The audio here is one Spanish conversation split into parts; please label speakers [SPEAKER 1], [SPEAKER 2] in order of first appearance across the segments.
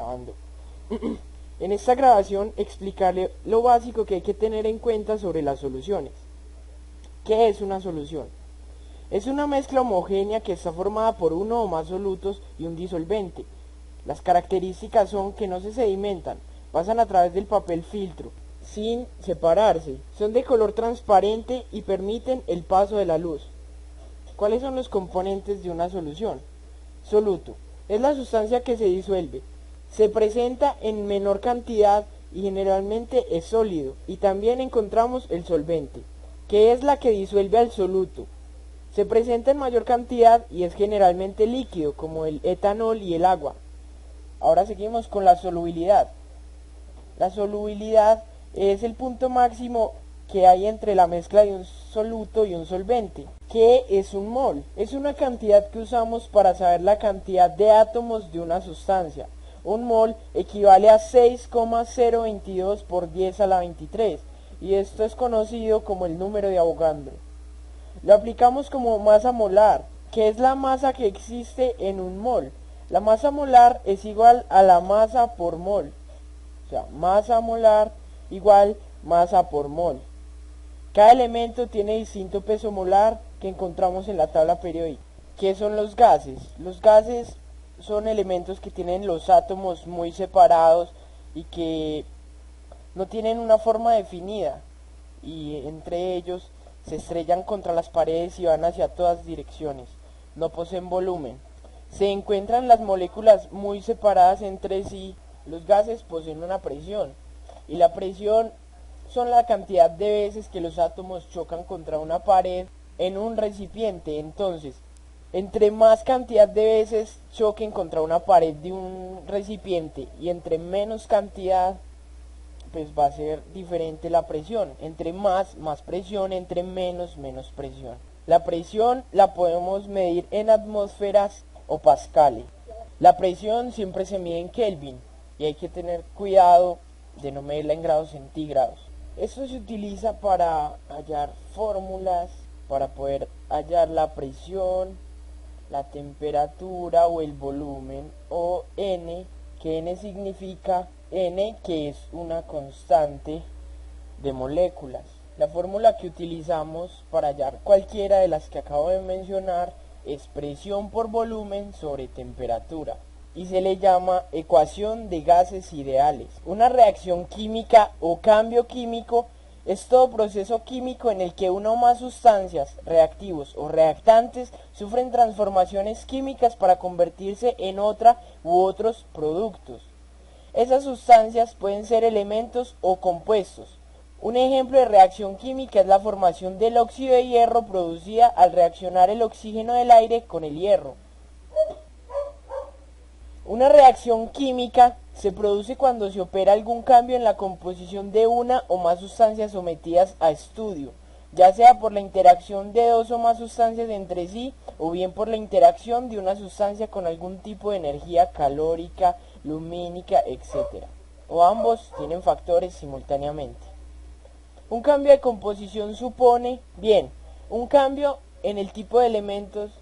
[SPEAKER 1] Grabando. En esta grabación explicaré lo básico que hay que tener en cuenta sobre las soluciones. ¿Qué es una solución? Es una mezcla homogénea que está formada por uno o más solutos y un disolvente. Las características son que no se sedimentan, pasan a través del papel filtro, sin separarse, son de color transparente y permiten el paso de la luz. ¿Cuáles son los componentes de una solución? Soluto. Es la sustancia que se disuelve. Se presenta en menor cantidad y generalmente es sólido. Y también encontramos el solvente, que es la que disuelve al soluto. Se presenta en mayor cantidad y es generalmente líquido, como el etanol y el agua. Ahora seguimos con la solubilidad. La solubilidad es el punto máximo que hay entre la mezcla de un soluto y un solvente. ¿Qué es un mol? Es una cantidad que usamos para saber la cantidad de átomos de una sustancia. Un mol equivale a 6,022 por 10 a la 23 y esto es conocido como el número de Avogadro. Lo aplicamos como masa molar, que es la masa que existe en un mol. La masa molar es igual a la masa por mol. O sea, masa molar igual masa por mol. Cada elemento tiene distinto peso molar que encontramos en la tabla periódica. ¿Qué son los gases? Los gases son elementos que tienen los átomos muy separados y que no tienen una forma definida, y entre ellos se estrellan contra las paredes y van hacia todas direcciones. No poseen volumen. Se encuentran las moléculas muy separadas entre sí. Los gases poseen una presión, y la presión son la cantidad de veces que los átomos chocan contra una pared en un recipiente. Entonces, entre más cantidad de veces choquen contra una pared de un recipiente y entre menos cantidad, pues va a ser diferente la presión. Entre más presión, entre menos presión. La presión la podemos medir en atmósferas o pascales. La presión siempre se mide en Kelvin y hay que tener cuidado de no medirla en grados centígrados. Esto se utiliza para hallar fórmulas, para poder hallar la presión, la temperatura o el volumen, o N, que N significa N, que es una constante de moléculas. La fórmula que utilizamos para hallar cualquiera de las que acabo de mencionar es presión por volumen sobre temperatura, y se le llama ecuación de gases ideales. Una reacción química o cambio químico es todo proceso químico en el que una o más sustancias, reactivos o reactantes sufren transformaciones químicas para convertirse en otra u otros productos. Esas sustancias pueden ser elementos o compuestos. Un ejemplo de reacción química es la formación del óxido de hierro producida al reaccionar el oxígeno del aire con el hierro. Una reacción química se produce cuando se opera algún cambio en la composición de una o más sustancias sometidas a estudio, ya sea por la interacción de dos o más sustancias entre sí, o bien por la interacción de una sustancia con algún tipo de energía calórica, lumínica, etc. O ambos tienen factores simultáneamente. Un cambio de composición supone, un cambio en el tipo de elementos.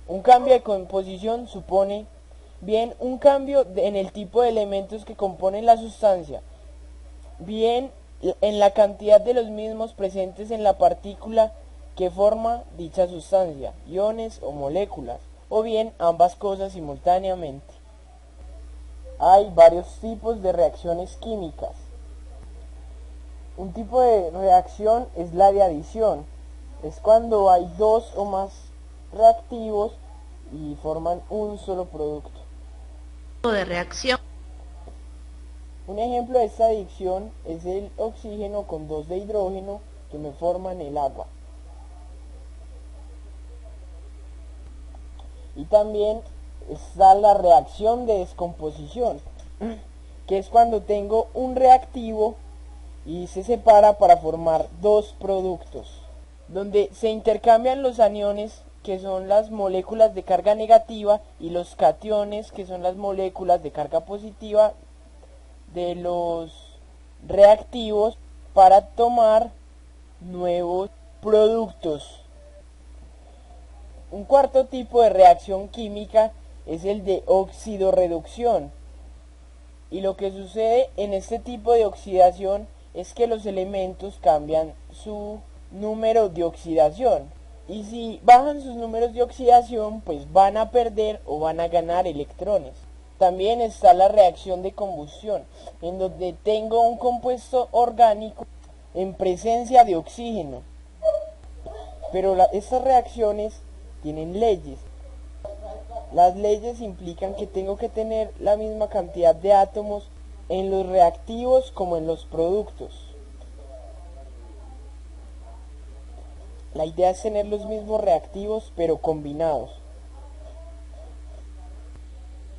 [SPEAKER 1] Un cambio de composición supone, un cambio en el tipo de elementos que componen la sustancia, bien en la cantidad de los mismos presentes en la partícula que forma dicha sustancia, iones o moléculas, o bien ambas cosas simultáneamente. Hay varios tipos de reacciones químicas. Un tipo de reacción es la de adición. Es cuando hay dos o más reactivos y forman un solo producto.
[SPEAKER 2] De reacción.
[SPEAKER 1] Un ejemplo de esta adición es el oxígeno con 2 de hidrógeno que me forman el agua. Y también está la reacción de descomposición, que es cuando tengo un reactivo y se separa para formar dos productos, donde se intercambian los aniones, que son las moléculas de carga negativa, y los cationes, que son las moléculas de carga positiva de los reactivos, para tomar nuevos productos. Un cuarto tipo de reacción química es el de oxidorreducción. Y lo que sucede en este tipo de oxidación es que los elementos cambian su número de oxidación. Y si bajan sus números de oxidación, pues van a perder o van a ganar electrones. También está la reacción de combustión, en donde tengo un compuesto orgánico en presencia de oxígeno. Pero estas reacciones tienen leyes. Las leyes implican que tengo que tener la misma cantidad de átomos en los reactivos como en los productos. La idea es tener los mismos reactivos pero combinados.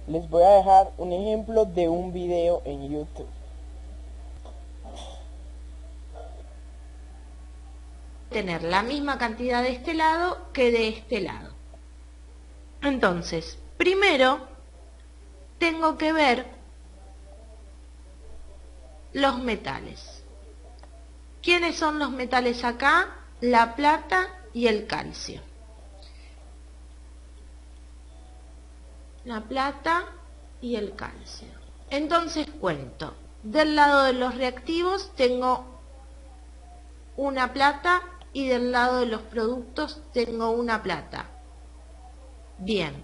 [SPEAKER 1] Les voy a dejar un ejemplo de un video en YouTube.
[SPEAKER 2] Tener la misma cantidad de este lado que de este lado. Entonces, primero tengo que ver los metales. ¿Quiénes son los metales acá? La plata y el calcio. La plata y el calcio. Entonces cuento. Del lado de los reactivos tengo una plata y del lado de los productos tengo una plata. Bien.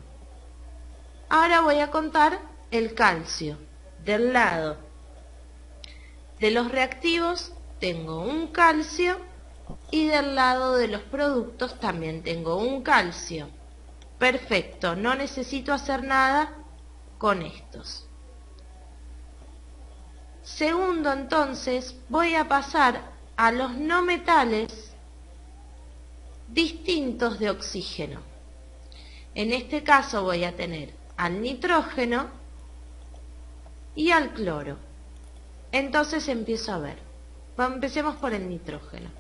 [SPEAKER 2] Ahora voy a contar el calcio. Del lado de los reactivos tengo un calcio y del lado de los productos también tengo un calcio. Perfecto, no necesito hacer nada con estos. Segundo, entonces, voy a pasar a los no metales distintos de oxígeno. En este caso voy a tener al nitrógeno y al cloro. Entonces empiezo a ver. Empecemos por el nitrógeno.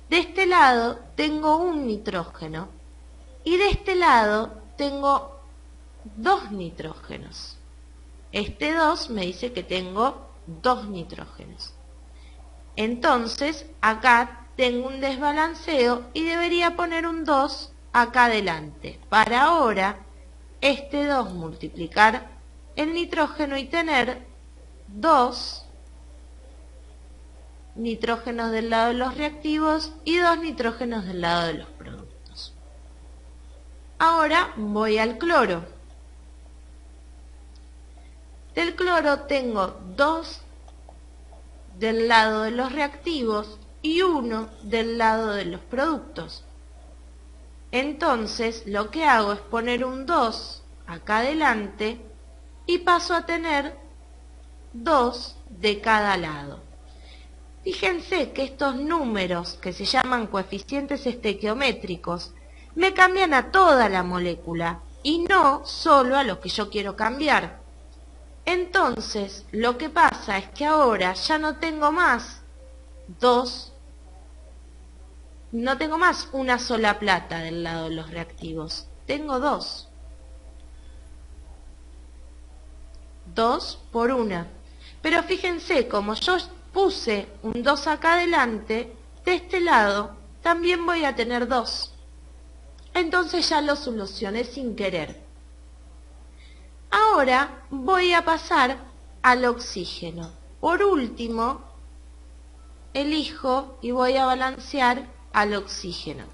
[SPEAKER 2] De este lado tengo un nitrógeno y de este lado tengo dos nitrógenos. Este 2 me dice que tengo dos nitrógenos. Entonces acá tengo un desbalanceo y debería poner un 2 acá adelante. Para ahora este 2 multiplicar el nitrógeno y tener 2 nitrógenos del lado de los reactivos y 2 nitrógenos del lado de los productos. Ahora voy al cloro. Del cloro tengo 2 del lado de los reactivos y 1 del lado de los productos. Entonces lo que hago es poner un 2 acá adelante y paso a tener 2 de cada lado. Fíjense que estos números, que se llaman coeficientes estequiométricos, me cambian a toda la molécula y no solo a lo que yo quiero cambiar. Entonces, lo que pasa es que ahora ya no tengo más una sola plata del lado de los reactivos. Tengo 2. 2 por 1. Pero fíjense, como yo puse un 2 acá adelante, de este lado también voy a tener 2. Entonces ya lo solucioné sin querer. Ahora voy a pasar al oxígeno. Por último, elijo y voy a balancear al oxígeno.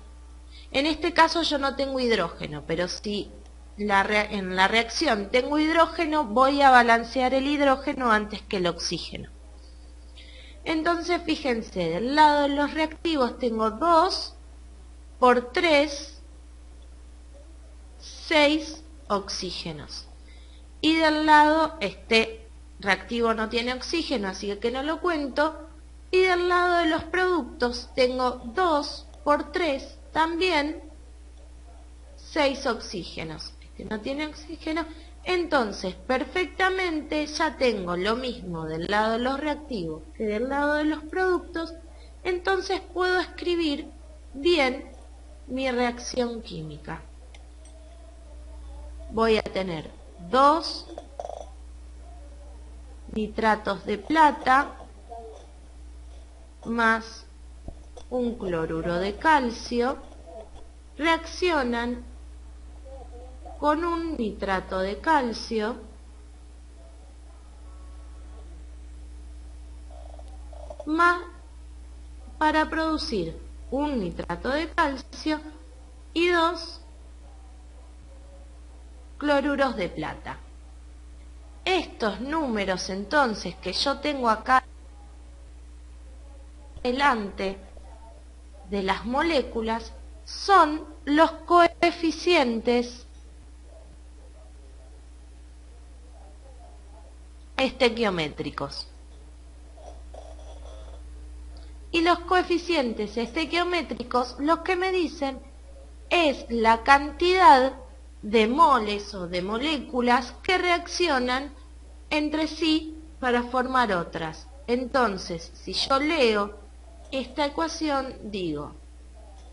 [SPEAKER 2] En este caso yo no tengo hidrógeno, pero si en la reacción tengo hidrógeno, voy a balancear el hidrógeno antes que el oxígeno. Entonces fíjense, del lado de los reactivos tengo 2 por 3, 6 oxígenos. Y del lado, este reactivo no tiene oxígeno, así que no lo cuento. Y del lado de los productos tengo 2 por 3, también 6 oxígenos. Este no tiene oxígeno. Entonces, perfectamente ya tengo lo mismo del lado de los reactivos que del lado de los productos. Entonces puedo escribir bien mi reacción química. Voy a tener 2 nitratos de plata más un cloruro de calcio, reaccionan con un nitrato de calcio más para producir un nitrato de calcio y 2 cloruros de plata. Estos números entonces que yo tengo acá delante de las moléculas son los coeficientes estequiométricos. Y los coeficientes estequiométricos lo que me dicen es la cantidad de moles o de moléculas que reaccionan entre sí para formar otras. Entonces, si yo leo esta ecuación, digo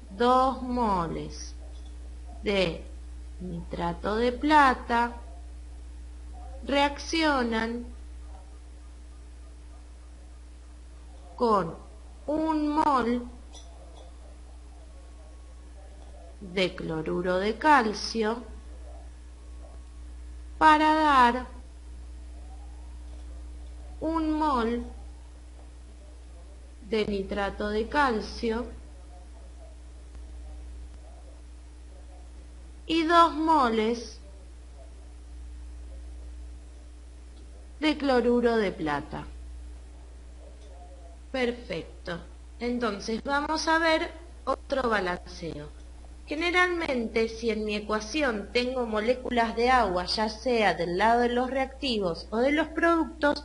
[SPEAKER 2] 2 moles de nitrato de plata reaccionan con 1 mol de cloruro de calcio para dar 1 mol de nitrato de calcio y 2 moles de cloruro de plata. Perfecto. Entonces vamos a ver otro balanceo. Generalmente, si en mi ecuación tengo moléculas de agua, ya sea del lado de los reactivos o de los productos,